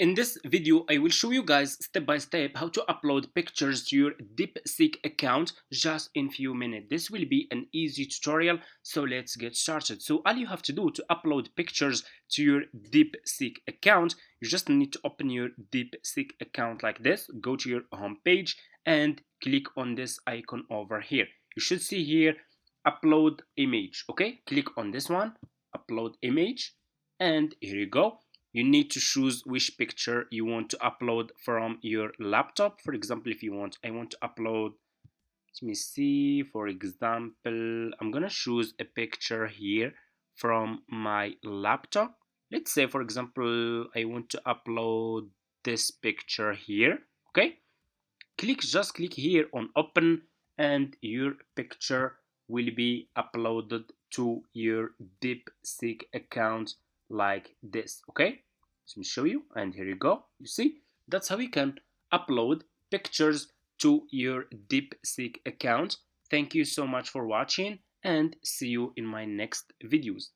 In this video, I will show you guys step by step how to upload pictures to your Deepseek account just in few minutes. This will be an easy tutorial, so let's get started. So all you have to do to upload pictures to your Deepseek account, you just need to open your Deepseek account like this, go to your home page and click on this icon over here. You should see here upload image, okay? Click on this one, upload image, and here you go. You need to choose which picture you want to upload from your laptop. For example, if I want to upload, let me see, for example, I'm gonna choose a picture here from my laptop. Let's say, for example, I want to upload this picture here. Okay, just click here on open and your picture will be uploaded to your Deepseek account like this. Okay, let me show you, and here you go. You see, that's how you can upload pictures to your Deepseek account. Thank you so much for watching and see you in my next videos.